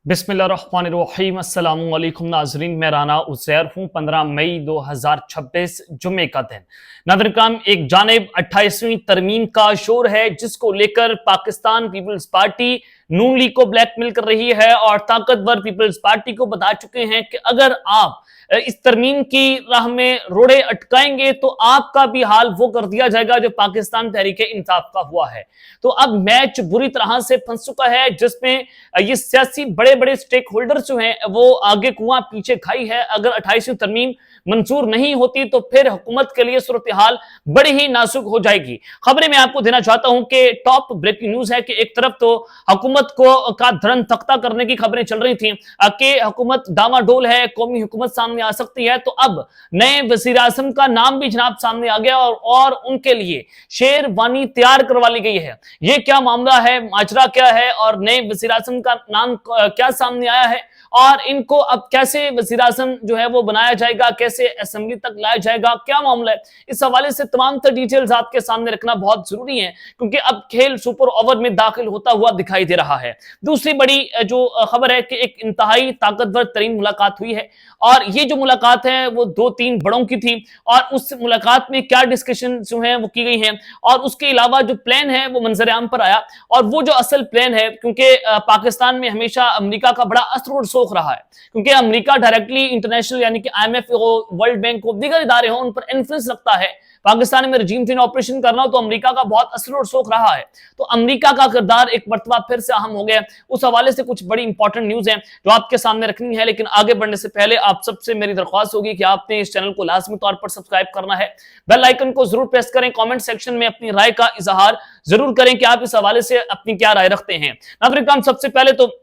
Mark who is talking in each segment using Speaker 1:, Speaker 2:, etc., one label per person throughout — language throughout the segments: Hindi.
Speaker 1: बिस्मिल्लाहिर्रहमानिर्रहीम अस्सलामु अलैकुम नाज़रीन, मैं राना उज़ैर हूँ। 15 मई 2026 जुम्मे का दिन। नाज़रीन, एक जानिब 28वीं तरमीम का शोर है जिसको लेकर पाकिस्तान पीपल्स पार्टी नून लीग को ब्लैकमेल कर रही है और ताकतवर पीपल्स पार्टी को बता चुके हैं कि अगर आप इस तरमीम की राह में रोड़े अटकाएंगे तो आपका भी हाल वो कर दिया जाएगा जो पाकिस्तान तहरीके इंसाफ का हुआ है। तो अब मैच बुरी तरह से फंस चुका है जिसमें ये सियासी बड़े बड़े स्टेक होल्डर्स जो हैं वो आगे कुआं पीछे खाई है। अगर 28वीं तरमीम मंजूर नहीं होती तो फिर हुकूमत के लिए सूरत हाल बड़ी ही नाजुक हो जाएगी। खबरें मैं आपको देना चाहता हूं कि टॉप ब्रेकिंग न्यूज है कि एक तरफ तो हुकूमत को का धरन तख्ता करने की खबरें चल रही थी कि हुकूमत डामाडोल है, कौमी हुकूमत सामने आ सकती है, तो अब नए वजीर आजम का नाम भी जनाब सामने आ गया और उनके लिए शेरवानी तैयार करवा ली गई है। ये क्या मामला है, माजरा क्या है और नए वजीर आजम का नाम क्या सामने आया है और इनको अब कैसे वजीर आजम जो है वो बनाया जाएगा, कैसे असेंबली तक लाया जाएगा, क्या मामला है, इस हवाले से तमाम तर डिटेल्स आपके सामने रखना बहुत जरूरी है क्योंकि अब खेल सुपर ओवर में दाखिल होता हुआ दिखाई दे रहा है। दूसरी बड़ी जो खबर है कि एक इंतहाई ताकतवर तरीन मुलाकात हुई है और ये जो मुलाकात है वो 2-3 बड़ों की थी और उस मुलाकात में क्या डिस्कशन जो है वो की गई है और उसके अलावा जो प्लान है वो मंजर आम पर आया और वो जो असल प्लान है, क्योंकि पाकिस्तान में हमेशा अमेरिका का बड़ा असर और सोख रहा है क्योंकि अमेरिका डायरेक्टली इंटरनेशनल यानी कि IMF हो, वर्ल्ड बैंक हो, दीगर इदारे हो, उन पर इन्फ्लुएंस रखता है। पाकिस्तान में रजीम चेंज ऑपरेशन करना हो तो अमेरिका का बहुत असर और सोख रहा है, तो अमेरिका का किरदार एक मर्तबा फिर से अहम हो गया। उस हवाले से कुछ बड़ी इंपॉर्टेंट न्यूज है जो आपके सामने रखनी है, लेकिन आगे बढ़ने से पहले आप सबसे मेरी दरख्वास्त होगी कि आपने इस चैनल को लाजमी तौर पर सब्सक्राइब करना है, बेल आइकन को जरूर प्रेस करें, कमेंट सेक्शन में अपनी राय का इजहार जरूर करें कि आप इस हवाले से अपनी क्या राय रखते हैं। नाज़रीन, सबसे पहले तो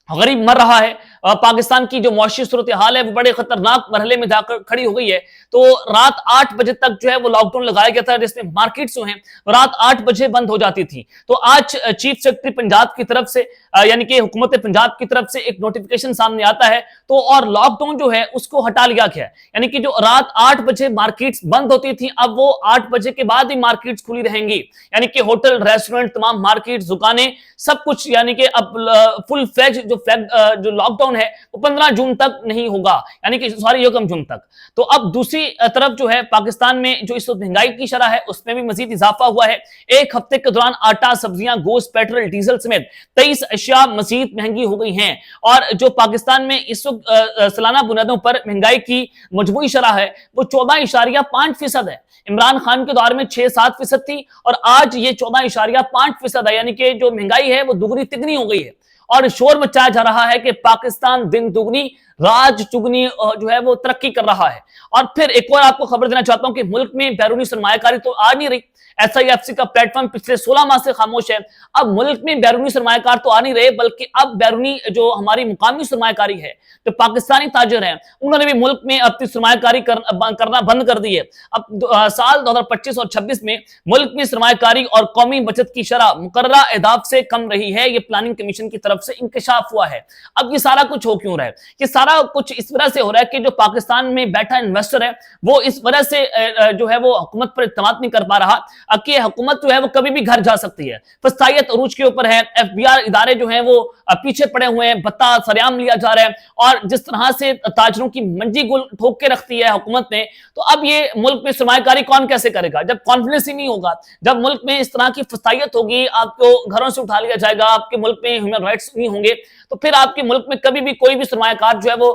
Speaker 1: गरीब मर रहा है। पाकिस्तान की जो मुआशी सूरत हाल है वो बड़े खतरनाक मरहले में जाकर खड़ी हो गई है। तो रात 8 बजे तक जो है वो लॉकडाउन लगाया गया था जिसमें मार्केट्स जो हैं रात 8 बजे बंद हो जाती थी। तो आज चीफ सेक्रेटरी पंजाब की तरफ से यानी कि हुकूमत पंजाब की तरफ से एक नोटिफिकेशन सामने आता है तो और लॉकडाउन जो है उसको हटा लिया गया, यानी कि जो रात 8 बजे मार्केट्स बंद होती थी अब वो 8 बजे के बाद ही मार्केट्स खुली रहेंगी, यानी कि होटल, रेस्टोरेंट, तमाम मार्केट्स, दुकानें, सब कुछ, यानी कि अब फुल फ्लेज जो लॉकडाउन है वो 15 जून तक नहीं होगा, यानी कि सॉरी 1 जून तक। तो अब दूसरी तरफ जो है पाकिस्तान में जो इस वक्त महंगाई की शरह है उसमें भी मजीद इजाफा हुआ है। एक हफ्ते के दौरान आटा, सब्जियां, गोश्त, पेट्रोल, डीजल समेत 23 अशिया मजीद महंगी हो गई हैं और जो पाकिस्तान में इस वक्त सालाना बुनियादों पर महंगाई की मजमूई शरह है वो 14.5% है। इमरान खान के दौर में 6-7% थी और आज ये 14.5% है, यानी कि जो महंगाई है वो दुगनी तिगनी हो गई है और शोर मचाया जा रहा है कि पाकिस्तान दिन दुगनी राज चुगनी जो है वो तरक्की कर रहा है। और फिर एक और आपको खबर देना चाहता हूं कि मुल्क में बैरूनी सरमायाकारी तो आ नहीं रही। SIFC का प्लेटफॉर्म पिछले 16 माह से खामोश है। अब मुल्क में बैरूनी सरमायाकार तो आ नहीं रहे बल्कि अब बैरूनी जो हमारी मुकामी सरमायाकारी है, जो पाकिस्तानी ताजर हैं, उन्होंने भी मुल्क में अपनी सरमायाकारी करना बंद कर दी है। अब साल 2025 और 26 में मुल्क में सरमायाकारी और कौमी बचत की शरह मुकर्ररा अहदाफ से कम रही है। ये प्लानिंग कमीशन की तरफ से इंकशाफ हुआ है। अब ये सारा कुछ हो क्यों रहा है? ये सारा कुछ इस वजह से हो रहा है कि जो पाकिस्तान में बैठा इन्वेस्टर है वो इस वजह से जो है वो हुकूमत पर इत्मीनान नहीं कर पा रहा कि हुकूमत जो है वो कभी भी घर जा सकती है। फसायत अरूज के ऊपर है, FBI इदारे जो हैं वो पीछे पड़े हुए हैं, भत्ता सरेआम लिया जा रहा है और जिस तरह से ताजरों की मंजी गुल ठोक के रखती है हुकूमत ने, तो अब ये मुल्क में सरमायाकारी कौन कैसे करेगा जब कॉन्फिडेंस ही नहीं होगा, जब मुल्क में इस तरह की फसायत होगी, आपको घरों से उठा लिया जाएगा, आपके मुल्क में ह्यूमन राइट्स नहीं होंगे, तो फिर आपके मुल्क में कभी भी कोई भी सरमायाकार जो है वो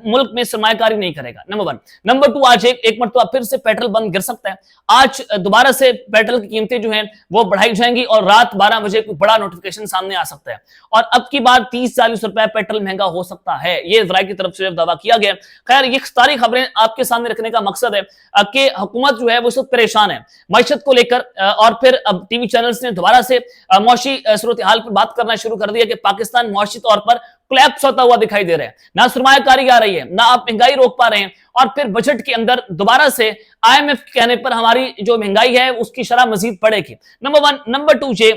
Speaker 1: मुल्क में सरमायाकारी नहीं करेगा। नंबर 1। नंबर 2, आज एक मरतबा फिर से पेट्रोल बंद गिर सकता है। आज दोबारा से पेट्रोल की कीमतें जो हैं वो बढ़ाई जाएंगी और रात 12 बजे कोई बड़ा नोटिफिकेशन सामने आ सकता है और अब की बार 30-40 रुपए पेट्रोल महंगा हो सकता है, ये ज़राए की तरफ से दावा किया गया। खैर, ये सारी खबरें आपके सामने रखने का मकसद है कि हुकूमत जो है वो सब परेशान है मईशत को लेकर और फिर अब टीवी चैनल्स ने दोबारा से मुआशी सूरत हाल पर बात करना शुरू कर दिया कि पाकिस्तान मुआशी तौर पर कोलैप्स होता हुआ दिखाई दे रहा है, ना सरमायाकारी आ रही है, ना आप महंगाई रोक पा रहे हैं और फिर बजट के अंदर दोबारा से IMF के कहने पर हमारी जो महंगाई है उसकी शरह मजीद बढ़ेगी। नंबर 1। नंबर 2 ये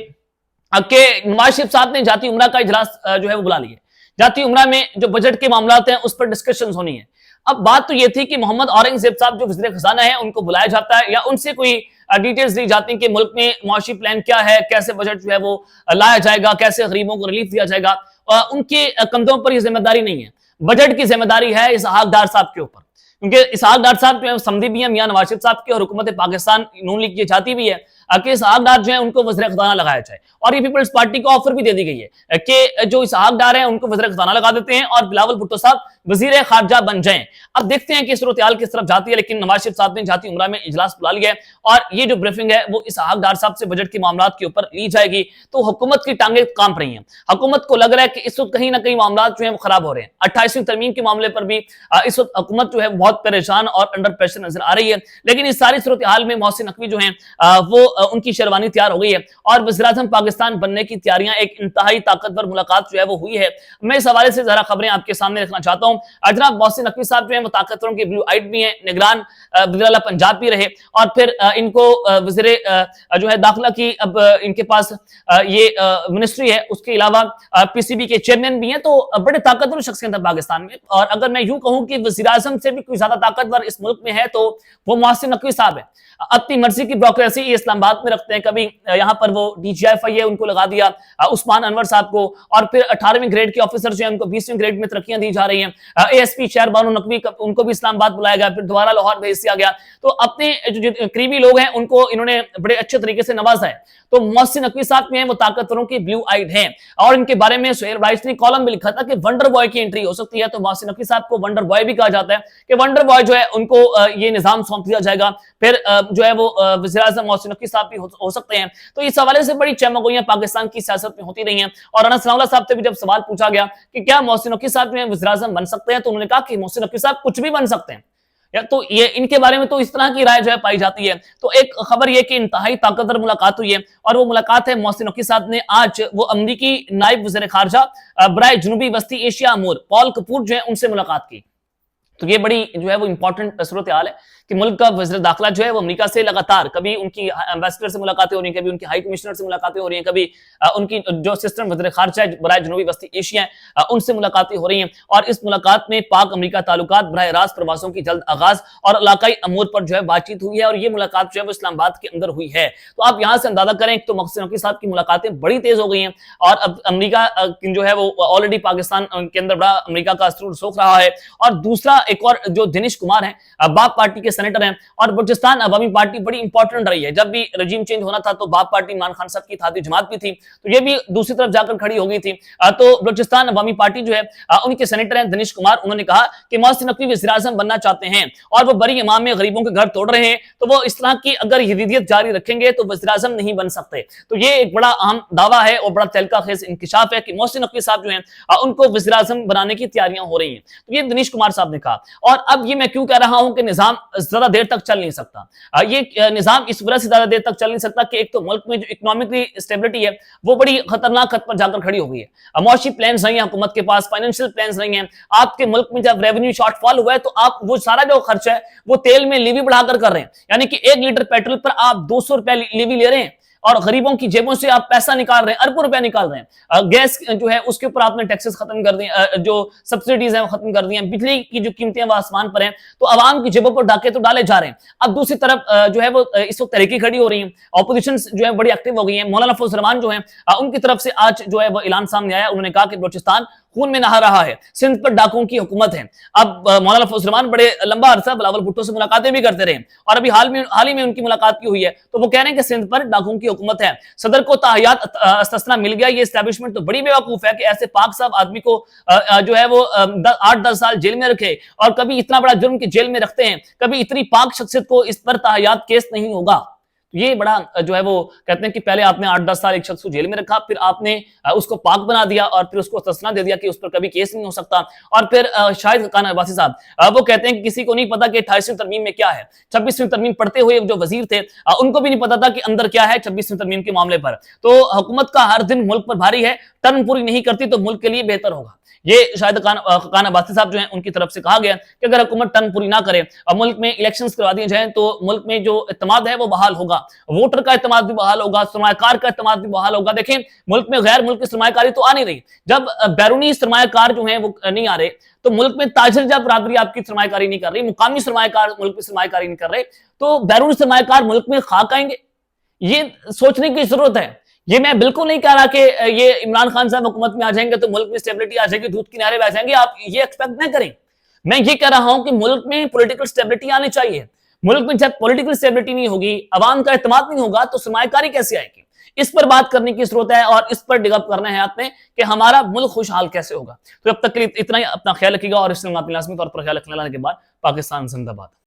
Speaker 1: कि नवाज शरीफ साहब ने जाती उमरा का इजलास जो है वो बुला लिया। जाती उमरा में जो बजट के मामलात हैं उस पर डिस्कशन होनी है। अब बात तो ये थी कि मोहम्मद औरंगजेब साहब जो वज़ीर खजाना है उनको बुलाया जाता है या उनसे कोई डिटेल्स दी जाती हैं कि मुल्क में मुआशी प्लान क्या है, कैसे बजट जो है वो लाया जाएगा, कैसे गरीबों को रिलीफ दिया जाएगा। उनके कंधों पर यह जिम्मेदारी नहीं है, बजट की जिम्मेदारी है इसहाक डार साहब के ऊपर, क्योंकि इसहाक डार साहब जो है समधी भी है मियां नवाज शरीफ साहब के, और हुकूमत पाकिस्तान नून लीग ये चाहती भी है कि इसहाक डार जो है उनको वज़ीर खजाना लगाया जाए, और ये पीपल्स पार्टी को ऑफर भी दे दी गई है कि जो इसहाक डार है उनको वज़ीर खजाना लगा देते हैं और बिलावल भुट्टो साहब वजीर खारजा बन जाएं। अब देखते हैं कि सूरत हाल किस तरफ जाती है, लेकिन नवाज शरीफ साहब ने जाती उमरा में इजलास बुला लिया है और ये जो ब्रीफिंग है वो इसहाक डार साहब से बजट के मामला के ऊपर ली जाएगी। तो हुकूमत की टांगे कांप रही हैं, हुकूमत को लग रहा है कि इस वक्त कहीं ना कहीं मामला जो है वो खराब हो रहे हैं। 28वीं तरमीम के मामले पर भी इस वक्त हुकूमत जो है बहुत परेशान और अंडर प्रेशर नजर आ रही है, लेकिन इस सारी सूरत हाल में मोहसिन नकवी जो है वो उनकी शेरवानी तैयार हो गई है और वज़ीर-ए-आज़म पाकिस्तान बनने की तैयारियां एक इंतहाई ताकतवर मुलाकात जो है वो हुई है। मैं इस हवाले से जरा खबरें आपके सामने रखना चाहता हूं। जनाब मोहसिन नकवी साहब जो है वो ताकतवरों के ब्लू आइट भी हैं, निगरान वज़ीर आला पंजाब भी रहे और फिर इनको वज़ीर जो है दाखिला की अब इनके पास ये मिनिस्ट्री है, उसके अलावा पीसीबी के चेयरमैन भी हैं, तो बड़े ताकतवर शख्सियत है पाकिस्तान में। और अगर मैं यूं कहूं कि वज़ीर-ए-आज़म से भी कोई ज्यादा ताकतवर इस मुल्क में है तो वो मोहसिन नकवी साहब है। अपनी मर्जी की ब्यूरोक्रेसी इस्लामाबाद में रखते हैं, कभी यहाँ पर वो DGFI है उनको लगा दिया उस्मान अनवर साहब को, और फिर 18वीं ग्रेड के ऑफिसर जो है उनको 20वीं ग्रेड में तरक्कियां दी जा रही हैं। ASP शहर बानो नकवी उनको भी इस्लामाबाद बुलाया गया, फिर दोबारा लाहौर भेज दिया गया। तो अपने जो करीबी लोग हैं उनको इन्होंने बड़े अच्छे तरीके से नवाजा है। तो मोहसिन नकवी साहब में वो ताकतवरों की ब्लू आइड हैं और इनके बारे में सुहेल राइस ने कॉलम भी लिखा था कि वंडर बॉय की एंट्री हो सकती है। तो मोहसिन नकवी साहब को वंडर बॉय भी कहा जाता है कि वंडर बॉय जो है उनको ये निजाम सौंप दिया जाएगा, फिर जो है वो वज़ीर-ए-आज़म मोहसिन नकवी साहब भी हो सकते हैं। तो इस हवाले से बड़ी चमगोइयां पाकिस्तान की सियासत में होती रही हैं। और अनस नावला साहब से भी जब सवाल पूछा गया कि क्या मोहसिन नकवी साहब जो है वज़ीर-ए-आज़म बन सकते हैं, तो उन्होंने कहा कि मोहसिन नकवी साहब कुछ भी बन सकते हैं। या तो ये इनके बारे में तो इस तरह की राय जो है पाई जाती है। तो एक खबर ये कि इंतहाई ताकतवर मुलाकात हुई है और वो मुलाकात है मोहसिन नकवी साहब ने आज वो अमरीकी नायब वज़ीर खारजा बराए जनूबी वस्ती एशिया अमूर पॉल कपूर जो है उनसे मुलाकात की। तो ये बड़ी जो है वो इंपॉर्टेंट सूरत हाल है कि मुल्क का वज़ीर दाखिला जो है वो अमेरिका से लगातार कभी उनकी एम्बेसडर से मुलाकातें हो रही हैं, कभी उनकी हाई कमिश्नर से मुलाकातें हो रही हैं, कभी उनकी जो असिस्टेंट वज़ीर खारजा बराए जनूबी वस्ती एशिया उनसे मुलाकातें हो रही हैं। और इस मुलाकात में पाक अमेरिका ताल्लुकात बराह रास्त प्रवासों की जल्द आगाज और इलाकाई अमूर पर जो है बातचीत हुई है और ये मुलाकात जो है वो इस्लामाबाद के अंदर हुई है। तो आप यहाँ से अंदाजा करें तो मोहसिन नकवी साहब की मुलाकातें बड़ी तेज हो गई हैं और अब अमेरिका जो है वो ऑलरेडी पाकिस्तान के अंदर बड़ा अमेरिका का असर सोख रहा है। और दूसरा एक और जो दिनेश कुमार है बाप पार्टी के सेनेटर हैं और बलूचिस्तान अवामी पार्टी बड़ी इंपॉर्टेंट रही है। जब भी रजीम चेंज होना था तो बाप पार्टी इमरान खान साहब की इत्तेहादी जमात भी थी, तो ये भी दूसरी तरफ जाकर खड़ी हो गई थी। तो बलूचिस्तान अवामी पार्टी जो है उनके सेनेटर हैं दिनेश कुमार, उन्होंने कहा कि मोहसिन नकवी वज़ीर-ए-आज़म बनना चाहते हैं और वो बड़ी इमाम में गरीबों के घर तोड़ रहे हैं, तो वो इस तरह की अगर यजीदियत जारी रखेंगे तो वज़ीर-ए-आज़म नहीं बन सकते। तो ये एक बड़ा अहम दावा है और बड़ा तहलका खेज इंकिशाफ है कि मोहसिन नकवी साहब जो है उनको वज़ीर-ए-आज़म बनाने की तैयारियां हो रही हैं। तो ये दिनेश कुमार साहब ने कहा। और अब ये मैं क्यों कह रहा हूं कि निजाम ज्यादा देर तक चल नहीं सकता, ये निजाम इस वजह से ज्यादा देर तक चल नहीं सकता कि एक तो मुल्क में जो इकोनॉमिकली स्टेबिलिटी है वो बड़ी खतरनाक खत पर जाकर खड़ी हो गई है। मुआशी प्लान्स नहीं है हुकूमत के पास, फाइनेंशियल प्लान्स नहीं है। आपके मुल्क में जब रेवेन्यू शॉर्टफॉल हुआ है तो आप वो सारा जो खर्च है वो तेल में लीवी बढ़ाकर कर रहे हैं, यानी कि 1 लीटर पेट्रोल पर आप 200 रुपए लीवी ले रहे हैं और गरीबों की जेबों से आप पैसा निकाल रहे हैं, अरबों रुपया निकाल रहे हैं। गैस जो है उसके ऊपर आपने टैक्सेस खत्म कर दिए, जो सब्सिडीज हैं वो खत्म कर दी हैं, बिजली की जो कीमतें वो आसमान पर हैं, तो आवाम की जेबों पर डाके तो डाले जा रहे हैं। अब दूसरी तरफ जो है वो इस वक्त तहरीकें खड़ी हो रही हैं, ऑपोजिशन जो है बड़ी एक्टिव हो गई है। मौलाना फजल रहमान जो है उनकी तरफ से आज जो है वो ऐलान सामने आया, उन्होंने कहा कि बलूचिस्तान खून में नहा रहा है, सिंध पर डाकुओं की हुकूमत है। अब मौलाना फजल रहमान बड़े लंबा अरसा बिलावल भुट्टो से मुलाकातें भी करते रहे और अभी हाल ही में उनकी मुलाकात की हुई है, तो वो कह रहे हैं कि सिंध पर डाकुओं की हुकूमत है। सदर को ताहयात अस्तना मिल गया। ये एस्टैब्लिशमेंट तो बड़ी बेवकूफ है कि ऐसे पाक साहब आदमी को जो है वो 8-10 साल जेल में रखे और कभी इतना बड़ा जुर्म की जेल में रखते हैं, कभी इतनी पाक शख्सियत को इस पर ताहयात केस नहीं होगा। ये बड़ा जो है वो कहते हैं कि पहले आपने 8-10 साल एक शख्स को जेल में रखा, फिर आपने उसको पाक बना दिया और फिर उसको तस्ना दे दिया कि उस पर कभी केस नहीं हो सकता। और फिर शाहिद खान अब्बासी साहब वो कहते हैं कि किसी को नहीं पता कि 28वीं तरमीम में क्या है। 26वीं तरमीम पढ़ते हुए जो वजीर थे उनको भी नहीं पता था कि अंदर क्या है 26वीं तरमीम के मामले पर। तो हुकूमत का हर दिन मुल्क पर भारी है, टर्न पूरी नहीं करती तो मुल्क के लिए बेहतर होगा। ये शाहिद खान अब्बासी साहब जो हैं उनकी तरफ से कहा गया कि अगर हुकूमत टर्न पूरी ना करे और मुल्क में इलेक्शंस करवा दिए जाएं तो मुल्क में जो इत्तेमाद है वो बहाल होगा, वोटर का इत्तेमाद भी बहाल होगा, सरमायाकार का इत्तेमाद भी बहाल होगा। देखें मुल्क में गैर मुल्क की सरमायाकारी तो आ नहीं रही, जब बैरूनी सरमायाकार जो है वो नहीं आ रहे तो मुल्क में ताजर जब बरादरी आपकी सरमायाकारी नहीं कर रही, मुकामी सरमायाकार मुल्क में सरमायाकारी नहीं कर रहे, तो बैरूनी सरमायाकार मुल्क में खाक आएंगे। ये सोचने की जरूरत है ये मैं बिल्कुल नहीं कह रहा कि ये इमरान खान साहब हुकूमत में आ जाएंगे तो मुल्क में स्टेबिलिटी आ जाएगी, दूध किनारे पे आ जाएंगे, आप ये एक्सपेक्ट न करें। मैं ये कह रहा हूं कि मुल्क में पॉलिटिकल स्टेबिलिटी आनी चाहिए। मुल्क में जब पॉलिटिकल स्टेबिलिटी नहीं होगी, अवाम का एतमाद नहीं होगा, तो सरमायाकारी कैसे आएगी? इस पर बात करने की जरूरत है और इस पर डिगअप करना है आपने कि हमारा मुल्क खुशहाल कैसे होगा। तो अब तक के लिए इतना ही, अपना ख्याल रखिएगा और इस लाजमी तौर पर ख्याल रखने के बाद पाकिस्तान जिंदाबाद।